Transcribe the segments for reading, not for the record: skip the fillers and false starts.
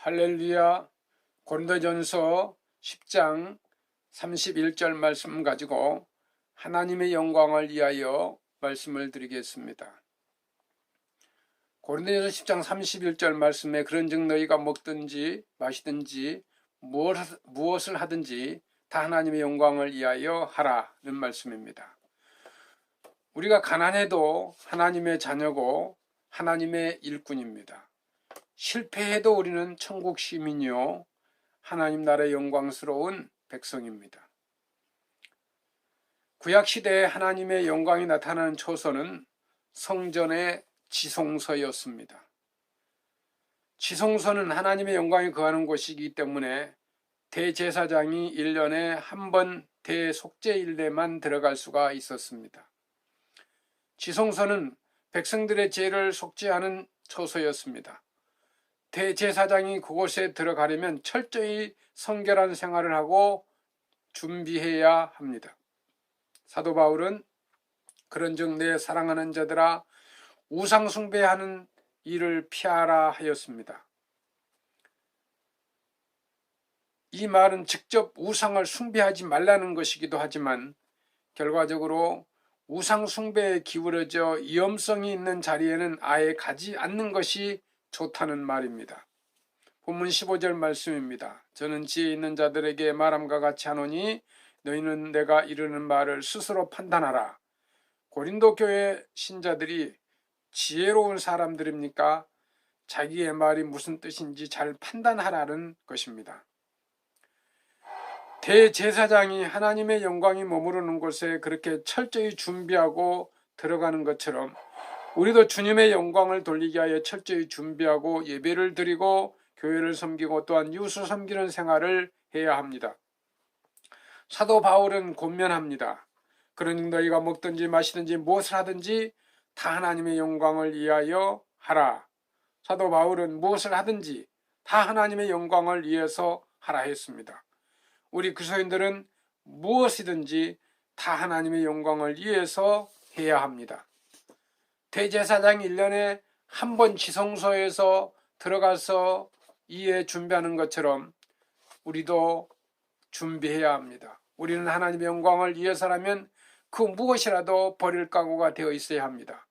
할렐루야. 고린도전서 10장 31절 말씀 가지고 하나님의 영광을 위하여 말씀을 드리겠습니다. 고린도전서 10장 31절 말씀에 그런즉 너희가 먹든지 마시든지 무엇을 하든지 다 하나님의 영광을 위하여 하라는 말씀입니다. 우리가 가난해도 하나님의 자녀고 하나님의 일꾼입니다. 실패해도 우리는 천국 시민이요 하나님 나라의 영광스러운 백성입니다. 구약시대에 하나님의 영광이 나타나는 초소는 성전의 지성소였습니다. 지성소는 하나님의 영광이 거하는 곳이기 때문에 대제사장이 1년에 한 번 대속죄일에만 들어갈 수가 있었습니다. 지성소는 백성들의 죄를 속죄하는 초소였습니다. 대제사장이 그곳에 들어가려면 철저히 성결한 생활을 하고 준비해야 합니다. 사도 바울은 그런즉 내 사랑하는 자들아 우상 숭배하는 일을 피하라 하였습니다. 이 말은 직접 우상을 숭배하지 말라는 것이기도 하지만 결과적으로 우상 숭배에 기울어져 위험성이 있는 자리에는 아예 가지 않는 것이 좋다는 말입니다. 본문 15절 말씀입니다. 저는 지혜 있는 자들에게 말함과 같이 하노니 너희는 내가 이르는 말을 스스로 판단하라. 고린도 교회 신자들이 지혜로운 사람들입니까? 자기의 말이 무슨 뜻인지 잘 판단하라는 것입니다. 대제사장이 하나님의 영광이 머무르는 곳에 그렇게 철저히 준비하고 들어가는 것처럼 우리도 주님의 영광을 돌리기 위하여 철저히 준비하고 예배를 드리고 교회를 섬기고 또한 이웃을 섬기는 생활을 해야 합니다. 사도 바울은 권면합니다. 그러니 너희가 먹든지 마시든지 무엇을 하든지 다 하나님의 영광을 위하여 하라. 사도 바울은 무엇을 하든지 다 하나님의 영광을 위해서 하라 했습니다. 우리 그리스도인들은 무엇이든지 다 하나님의 영광을 위해서 해야 합니다. 대제사장이 1년에 한 번 지성소에서 들어가서 이에 준비하는 것처럼 우리도 준비해야 합니다. 우리는 하나님의 영광을 위해서라면 그 무엇이라도 버릴 각오가 되어 있어야 합니다.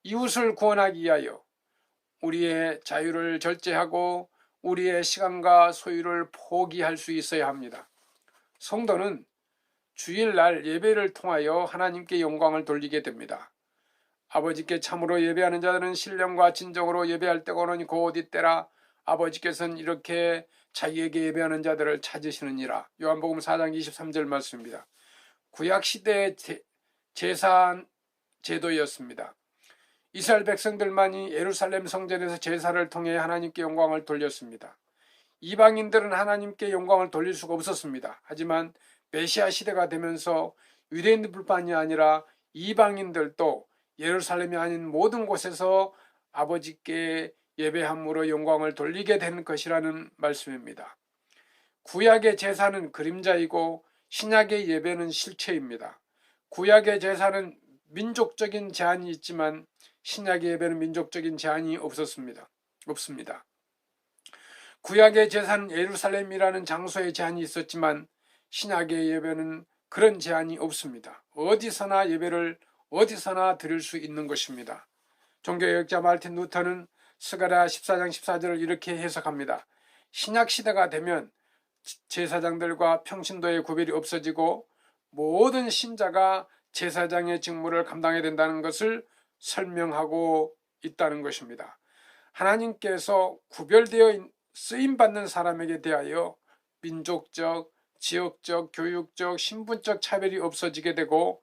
이웃을 구원하기 위하여 우리의 자유를 절제하고 우리의 시간과 소유를 포기할 수 있어야 합니다. 성도는 주일날 예배를 통하여 하나님께 영광을 돌리게 됩니다. 아버지께 참으로 예배하는 자들은 신령과 진정으로 예배할 때가 오노니 곧 이때라. 아버지께서는 이렇게 자기에게 예배하는 자들을 찾으시느니라. 요한복음 4장 23절 말씀입니다. 구약시대의 제사 제도였습니다. 이스라엘 백성들만이 예루살렘 성전에서 제사를 통해 하나님께 영광을 돌렸습니다. 이방인들은 하나님께 영광을 돌릴 수가 없었습니다. 하지만 메시아 시대가 되면서 유대인들뿐만이 아니라 이방인들도 예루살렘이 아닌 모든 곳에서 아버지께 예배함으로 영광을 돌리게 된 것이라는 말씀입니다. 구약의 제사는 그림자이고 신약의 예배는 실체입니다. 구약의 제사는 민족적인 제한이 있지만 신약의 예배는 민족적인 제한이 없습니다. 구약의 제사는 예루살렘이라는 장소에 제한이 있었지만 신약의 예배는 그런 제한이 없습니다. 어디서나 예배를 어디서나 드릴 수 있는 것입니다. 종교개혁자 마르틴 루터는 스가랴 14장 14절을 이렇게 해석합니다. 신약시대가 되면 제사장들과 평신도의 구별이 없어지고 모든 신자가 제사장의 직무를 감당해야 된다는 것을 설명하고 있다는 것입니다. 하나님께서 구별되어 쓰임받는 사람에게 대하여 민족적, 지역적, 교육적, 신분적 차별이 없어지게 되고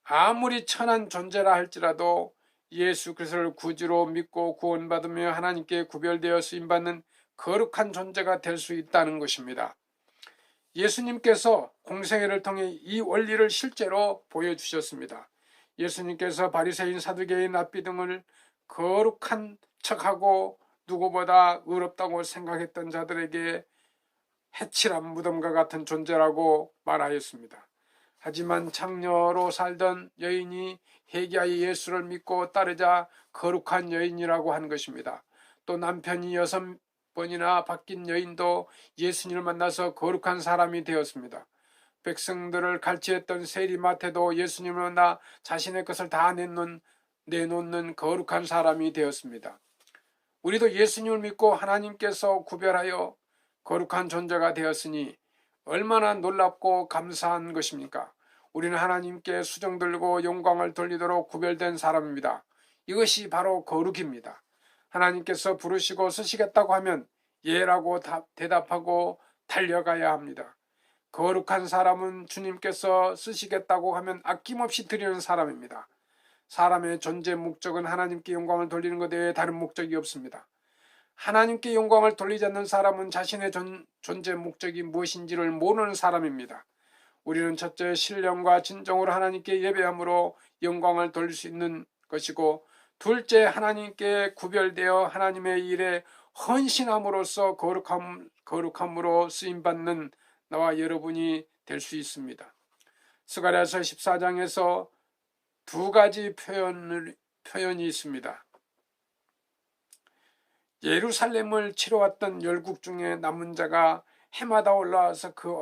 아무리 천한 존재라 할지라도 예수 그리스도를 구주로 믿고 구원받으며 하나님께 구별되어 쓰임받는 거룩한 존재가 될 수 있다는 것입니다. 예수님께서 공생애를 통해 이 원리를 실제로 보여주셨습니다. 예수님께서 바리새인, 사두개인, 랍비 등을 거룩한 척하고 누구보다 의롭다고 생각했던 자들에게 해칠한 무덤과 같은 존재라고 말하였습니다. 하지만 창녀로 살던 여인이 회개하여 예수를 믿고 따르자 거룩한 여인이라고 한 것입니다. 또 남편이 번이나 바뀐 여인도 예수님을 만나서 거룩한 사람이 되었습니다. 백성들을 갈취했던 세리마태도 예수님을 만나 자신의 것을 다 내놓는 거룩한 사람이 되었습니다. 우리도 예수님을 믿고 하나님께서 구별하여 거룩한 존재가 되었으니 얼마나 놀랍고 감사한 것입니까? 우리는 하나님께 수정 들고 영광을 돌리도록 구별된 사람입니다. 이것이 바로 거룩입니다. 하나님께서 부르시고 쓰시겠다고 하면 예라고 대답하고 달려가야 합니다. 거룩한 사람은 주님께서 쓰시겠다고 하면 아낌없이 드리는 사람입니다. 사람의 존재 목적은 하나님께 영광을 돌리는 것 외에 다른 목적이 없습니다. 하나님께 영광을 돌리지 않는 사람은 자신의 존재 목적이 무엇인지를 모르는 사람입니다. 우리는 첫째 신령과 진정으로 하나님께 예배함으로 영광을 돌릴 수 있는 것이고, 둘째 하나님께 구별되어 하나님의 일에 헌신함으로써 거룩함으로 쓰임받는 나와 여러분이 될 수 있습니다. 스가랴서 14장에서 두 가지 표현이 있습니다. 예루살렘을 치러왔던 열국 중에 남은 자가 해마다 올라와서 그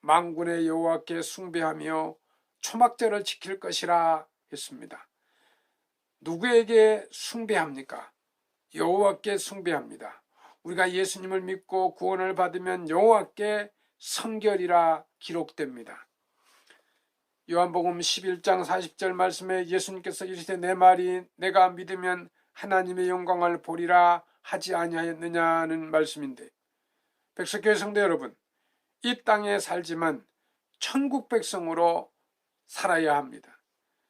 만군의 여호와께 숭배하며 초막절을 지킬 것이라 했습니다. 누구에게 숭배합니까? 여호와께 숭배합니다. 우리가 예수님을 믿고 구원을 받으면 여호와께 성결이라 기록됩니다. 요한복음 11장 40절 말씀에 예수님께서 이르시되 내 말이 내가 믿으면 하나님의 영광을 보리라 하지 아니하였느냐는 말씀인데, 백석교회 성도 여러분, 이 땅에 살지만 천국 백성으로 살아야 합니다.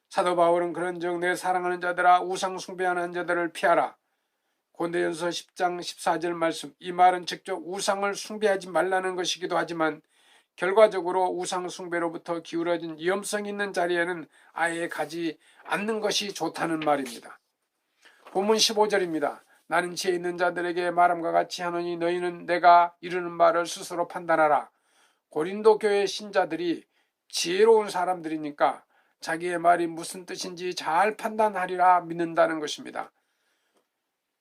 사도 바울은 그런즉 내 사랑하는 자들아 우상 숭배하는 자들을 피하라. 고린도전서 10장 14절 말씀, 이 말은 직접 우상을 숭배하지 말라는 것이기도 하지만 결과적으로 우상 숭배로부터 기울어진 위험성 있는 자리에는 아예 가지 않는 것이 좋다는 말입니다. 본문 15절입니다. 나는 지혜 있는 자들에게 말함과 같이 하노니 너희는 내가 이르는 말을 스스로 판단하라. 고린도 교회 신자들이 지혜로운 사람들이니까 자기의 말이 무슨 뜻인지 잘 판단하리라 믿는다는 것입니다.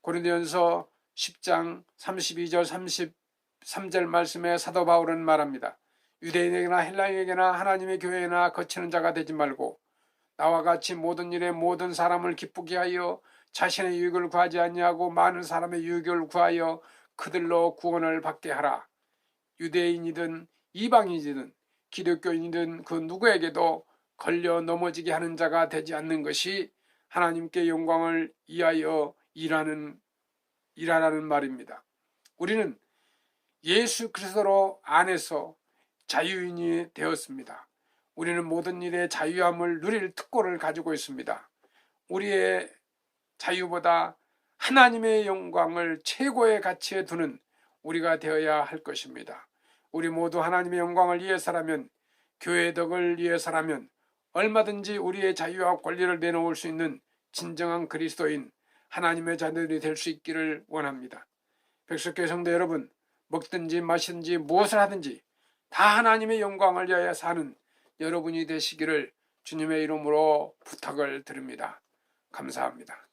고린도전서 10장 32절 33절 말씀에 사도 바울은 말합니다. 유대인에게나 헬라인에게나 하나님의 교회나 거치는 자가 되지 말고 나와 같이 모든 일에 모든 사람을 기쁘게 하여 자신의 유익을 구하지 아니하고 많은 사람의 유익을 구하여 그들로 구원을 받게 하라. 유대인이든 이방인이든 기독교인이든 그 누구에게도 걸려 넘어지게 하는 자가 되지 않는 것이 하나님께 영광을 위하여 일하라는 말입니다. 우리는 예수 그리스도 안에서 자유인이 되었습니다. 우리는 모든 일에 자유함을 누릴 특권을 가지고 있습니다. 우리의 자유보다 하나님의 영광을 최고의 가치에 두는 우리가 되어야 할 것입니다. 우리 모두 하나님의 영광을 위해서라면, 교회의 덕을 위해서라면 얼마든지 우리의 자유와 권리를 내놓을 수 있는 진정한 그리스도인 하나님의 자녀들이 될 수 있기를 원합니다. 백석교회 성도 여러분, 먹든지 마시든지 무엇을 하든지 다 하나님의 영광을 위하여 사는 여러분이 되시기를 주님의 이름으로 부탁을 드립니다. 감사합니다.